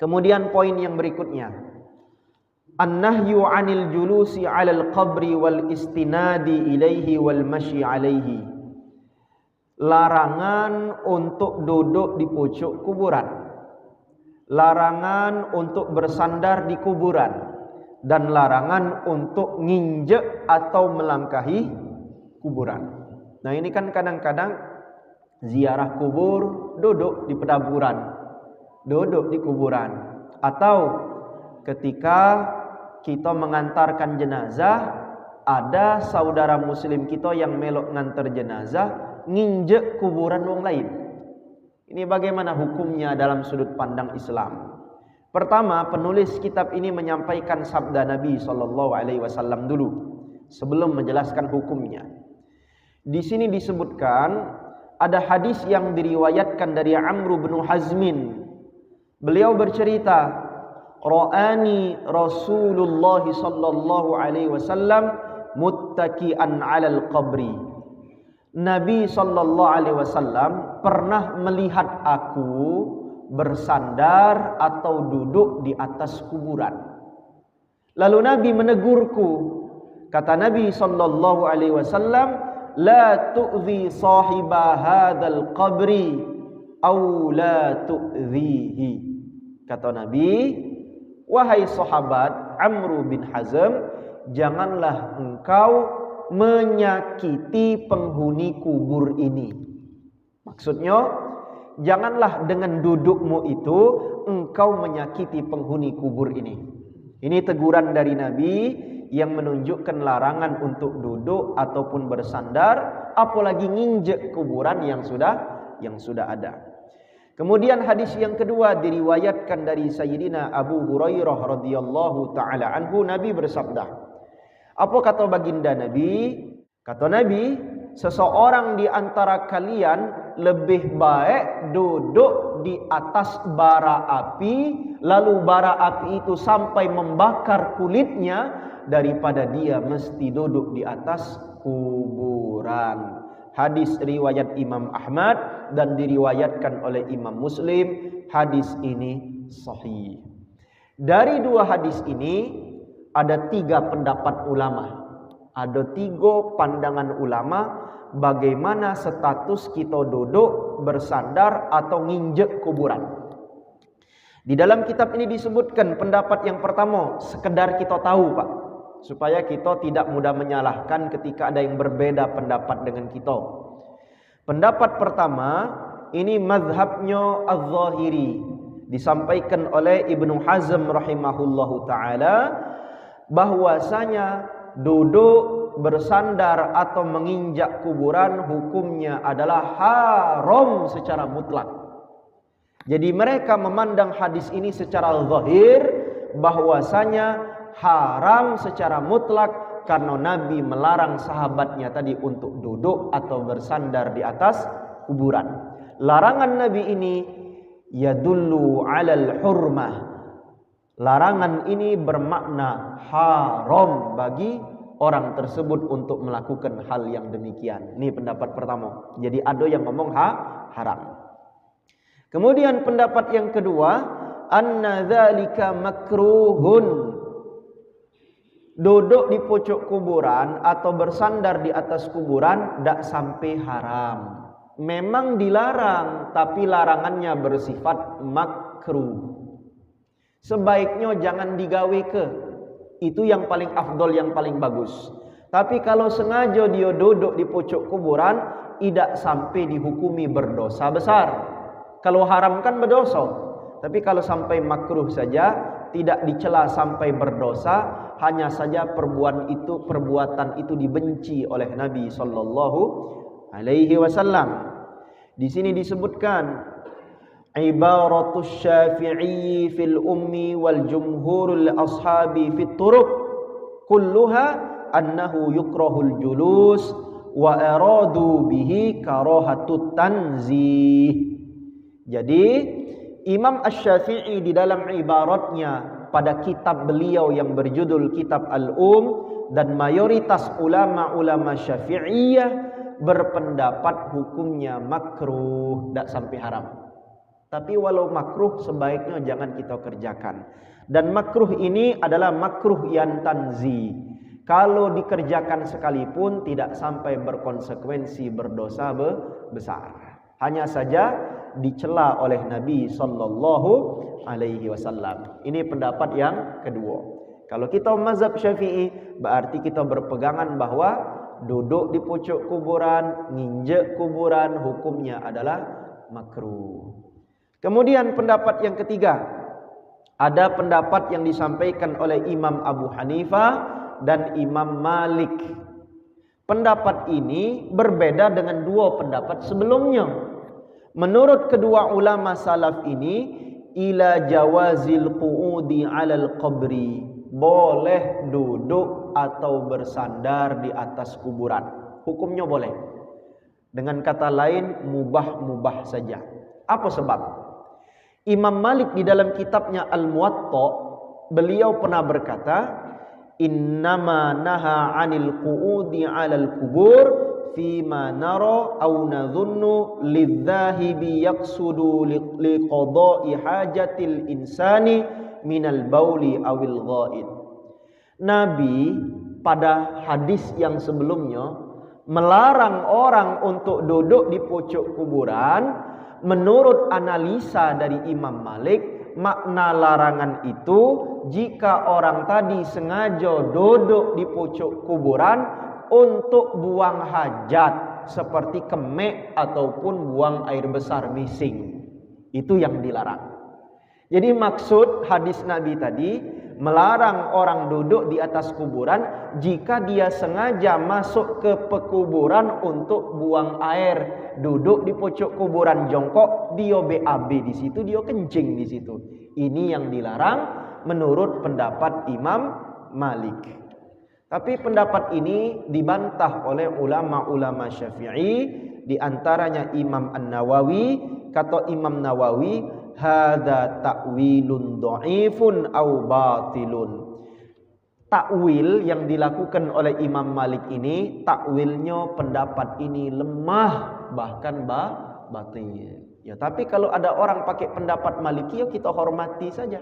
Kemudian poin yang berikutnya, an-nahyu 'anil julusi 'alal qabri wal istinadi ilaihi wal masyi 'alaihi. Larangan untuk duduk di pucuk kuburan, larangan untuk bersandar di kuburan, dan larangan untuk nginjek atau melangkahi kuburan. Nah, ini kan kadang-kadang ziarah kubur duduk di pedaburan, duduk di kuburan, atau ketika kita mengantarkan jenazah, ada saudara muslim kita yang melok ngantar jenazah nginjek kuburan orang lain. Ini bagaimana hukumnya dalam sudut pandang Islam? Pertama, penulis kitab ini menyampaikan sabda Nabi SAW dulu sebelum menjelaskan hukumnya. Di sini disebutkan ada hadis yang diriwayatkan dari Amr bin Hazmin. Beliau bercerita, ra'ani Rasulullah sallallahu alaihi wasallam muttaki'an 'alal qabri. Nabi sallallahu alaihi wasallam pernah melihat aku bersandar atau duduk di atas kuburan. Lalu Nabi menegurku. Kata Nabi sallallahu alaihi wasallam, la tu'zi sahiba hadzal qabri aw la tu'zihi. Kata Nabi, wahai sahabat Amr bin Hazm, janganlah engkau menyakiti penghuni kubur ini. Maksudnya, janganlah dengan dudukmu itu engkau menyakiti penghuni kubur ini. Ini teguran dari Nabi yang menunjukkan larangan untuk duduk ataupun bersandar, apalagi nginjek kuburan yang sudah ada. Kemudian hadis yang kedua diriwayatkan dari Sayyidina Abu Hurairah radhiyallahu taala anhu. Nabi bersabda, apa kata baginda Nabi? Kata Nabi, seseorang di antara kalian lebih baik duduk di atas bara api, lalu bara api itu sampai membakar kulitnya, daripada dia mesti duduk di atas kuburan. Hadis riwayat Imam Ahmad dan diriwayatkan oleh Imam Muslim. Hadis ini sahih. Dari dua hadis ini ada tiga pendapat ulama. Ada tiga pandangan ulama bagaimana status kita duduk, bersandar atau nginjek kuburan. Di dalam kitab ini disebutkan pendapat yang pertama, sekedar kita tahu, Pak, supaya kita tidak mudah menyalahkan ketika ada yang berbeda pendapat dengan kita. Pendapat pertama, ini mazhabnya Az-Zahiri, disampaikan oleh Ibnu Hazm rahimahullahu ta'ala, bahwasanya duduk, bersandar atau menginjak kuburan hukumnya adalah haram secara mutlak. Jadi mereka memandang hadis ini secara zahir bahwasanya haram secara mutlak, karena Nabi melarang sahabatnya tadi untuk duduk atau bersandar di atas kuburan. Larangan Nabi ini yadullu 'alal hurmah. Larangan ini bermakna haram bagi orang tersebut untuk melakukan hal yang demikian. Ini pendapat pertama. Jadi ada yang ngomong haram. Kemudian pendapat yang kedua, anna dzalika makruhun. Duduk di pucuk kuburan atau bersandar di atas kuburan tidak sampai haram. Memang dilarang, tapi larangannya bersifat makruh. Sebaiknya jangan digawe ke. Itu yang paling afdol, yang paling bagus. Tapi kalau sengaja dia duduk di pucuk kuburan, tidak sampai dihukumi berdosa besar. Kalau haram kan berdosa. Tapi kalau sampai makruh saja, tidak dicela sampai berdosa, hanya saja perbuatan itu dibenci oleh Nabi sallallahu alaihi wasallam. Di sini disebutkan ibaratus Syafi'i fil ummi wal jumhurul ashabi fit turuq kulluha annahu yukrahul julus wa aradu bihi karahatut tanzih. Jadi Imam Asy-Syafi'i di dalam ibaratnya pada kitab beliau yang berjudul Kitab dan mayoritas ulama-ulama Syafi'iyah berpendapat hukumnya makruh, tidak sampai haram. Tapi walau makruh sebaiknya jangan kita kerjakan. Dan makruh ini adalah makruh yang tanzi. Kalau dikerjakan sekalipun tidak sampai berkonsekuensi berdosa besar. Hanya saja dicela oleh Nabi sallallahu alaihi wasallam. Ini pendapat yang kedua. Kalau kita mazhab Syafi'i, berarti kita berpegangan bahwa duduk di pucuk kuburan, nginjek kuburan, hukumnya adalah makruh. Kemudian pendapat yang ketiga, ada pendapat yang disampaikan oleh Imam Abu Hanifah dan Imam Malik. Pendapat ini berbeda dengan dua pendapat sebelumnya. Menurut kedua ulama salaf ini, ila jawazil qu'udi 'alal qabri, boleh duduk atau bersandar di atas kuburan. Hukumnya boleh. Dengan kata lain, mubah-mubah saja. Apa sebab? Imam Malik di dalam kitabnya Al-Muwatta, beliau pernah berkata, innama naha 'anil qu'udi 'alal kubur fima nara aw nadhunnu lidzahibi yaqsudu liqada'i hajatil insani minal bauli awil ghaid. Nabi pada hadis yang sebelumnya melarang orang untuk duduk di pucuk kuburan. Menurut analisa dari Imam Malik, makna larangan itu jika orang tadi sengaja duduk di pucuk kuburan untuk buang hajat seperti kemek ataupun buang air besar mising. Itu yang dilarang. Jadi maksud hadis Nabi tadi melarang orang duduk di atas kuburan jika dia sengaja masuk ke pekuburan untuk buang air. Duduk di pucuk kuburan jongkok, dia BAB di situ, dia kencing di situ. Ini yang dilarang menurut pendapat Imam Malik. Tapi pendapat ini dibantah oleh ulama-ulama Syafi'i, di antaranya Imam An-Nawawi. Kata Imam Nawawi, hadza ta'wilun dha'ifun au batilun. Takwil yang dilakukan oleh Imam Malik ini, takwilnya pendapat ini lemah, bahkan batil. Ya, tapi kalau ada orang pakai pendapat Maliki, ya kita hormati saja.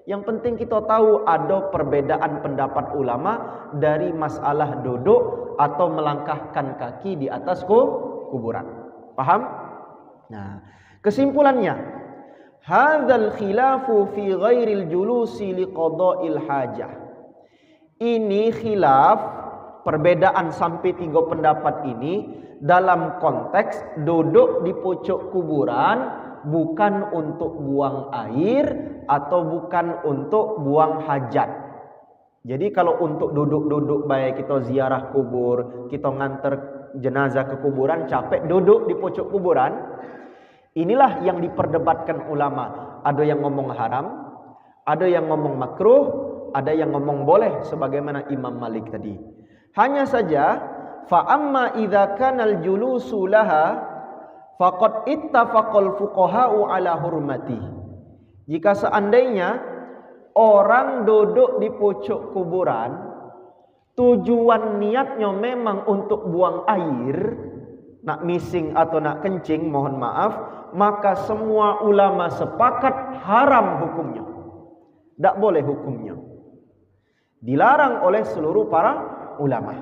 Yang penting kita tahu ada perbedaan pendapat ulama dari masalah duduk atau melangkahkan kaki di atas kuburan. Paham? Nah, kesimpulannya, hadzal khilafu fi ghairil julusi liqada'il hajah. Ini khilaf, perbedaan sampai 3 pendapat ini dalam konteks duduk di pucuk kuburan bukan untuk buang air atau bukan untuk buang hajat. Jadi kalau untuk duduk-duduk baik kita ziarah kubur, kita nganter jenazah ke kuburan, capek duduk di pucuk kuburan. Inilah yang diperdebatkan ulama. Ada yang ngomong haram, ada yang ngomong makruh, ada yang ngomong boleh sebagaimana Imam Malik tadi. Hanya saja fa amma idza kanal julusu laha faqad ittafaqal fuqaha'u ala hurmati. Jika seandainya orang duduk di pucuk kuburan tujuan niatnya memang untuk buang air, nak mising atau nak kencing, mohon maaf, maka semua ulama sepakat haram hukumnya. Tak boleh hukumnya. Dilarang oleh seluruh para ulama.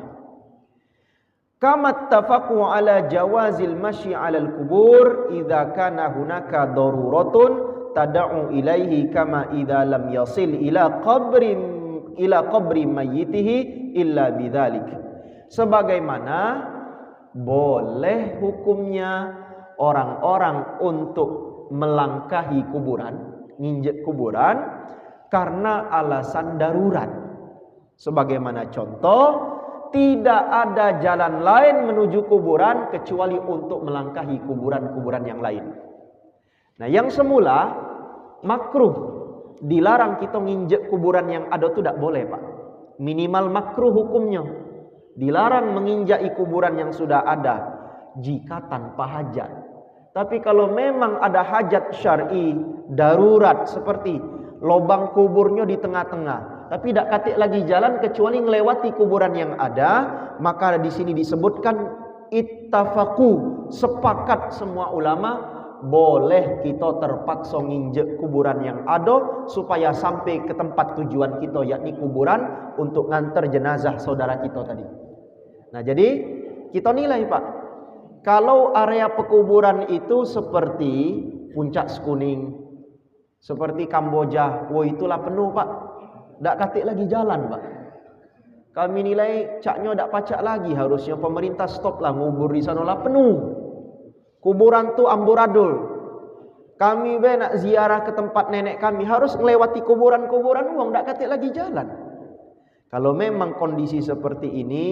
Kama tafaqu ala jawazil masyi ala al-kubur idza kana hunaka daruratun tad'u ilaihi kama idza lam yasil ila qabri mayyitihi illa bidzalik. Sebagaimana boleh hukumnya orang-orang untuk melangkahi kuburan, nginjek kuburan karena alasan darurat. Sebagaimana contoh, tidak ada jalan lain menuju kuburan kecuali untuk melangkahi kuburan-kuburan yang lain. Nah, yang semula makruh, dilarang kita nginjek kuburan yang ada itu tidak boleh, Pak. Minimal makruh hukumnya. Dilarang menginjaki kuburan yang sudah ada jika tanpa hajat. Tapi kalau memang ada hajat syar'i, darurat seperti lubang kuburnya di tengah-tengah, tapi tidak katik lagi jalan kecuali melewati kuburan yang ada, maka di sini disebutkan ittafaqu, sepakat semua ulama boleh kita terpaksa nginjek kuburan yang ada supaya sampai ke tempat tujuan kita, yakni kuburan, untuk ngantar jenazah saudara kita tadi. Nah, jadi kita nilai Pak, kalau area pekuburan itu seperti Puncak Sekuning, seperti Kamboja, itulah penuh Pak. Tak katik lagi jalan Pak. Kami nilai caknya tak pacak lagi, harusnya pemerintah stop lah ngubur di sana lah, penuh. Kuburan tu amburadul. Kami nak ziarah ke tempat nenek kami harus melewati kuburan-kuburan uang, tak katik lagi jalan. Kalau memang kondisi seperti ini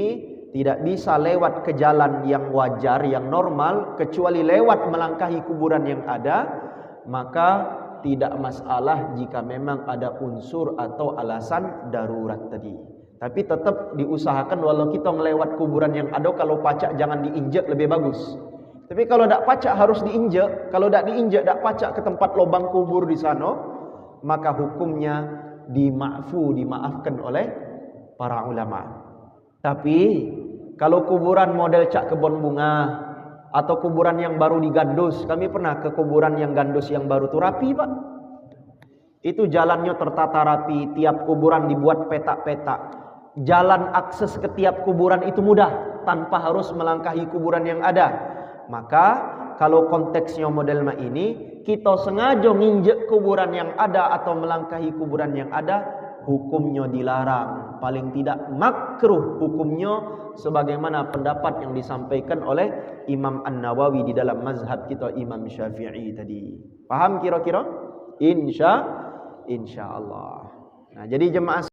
tidak bisa lewat ke jalan yang wajar, yang normal, kecuali lewat melangkahi kuburan yang ada, maka tidak masalah jika memang ada unsur atau alasan darurat tadi. Tapi tetap diusahakan walau kita melewat kuburan yang ada, kalau pacak jangan diinjak, lebih bagus. Tapi kalau tak pacak harus diinjak, kalau tak diinjak, tak pacak ke tempat lubang kubur di sana, maka hukumnya dimaafkan oleh para ulama. Tapi kalau kuburan model cak kebun bunga atau kuburan yang baru digandus, kami pernah ke kuburan yang gandus yang baru tu rapi Pak. Itu jalannya tertata rapi, tiap kuburan dibuat petak-petak. Jalan akses ke tiap kuburan itu mudah tanpa harus melangkahi kuburan yang ada. Maka kalau konteksnya model ini, kita sengaja nginjek kuburan yang ada atau melangkahi kuburan yang ada, hukumnya dilarang. Paling tidak makruh hukumnya, sebagaimana pendapat yang disampaikan oleh Imam An-Nawawi di dalam mazhab kita Imam Syafi'i tadi. Paham kira-kira? Insya Allah. Nah, jadi jemaah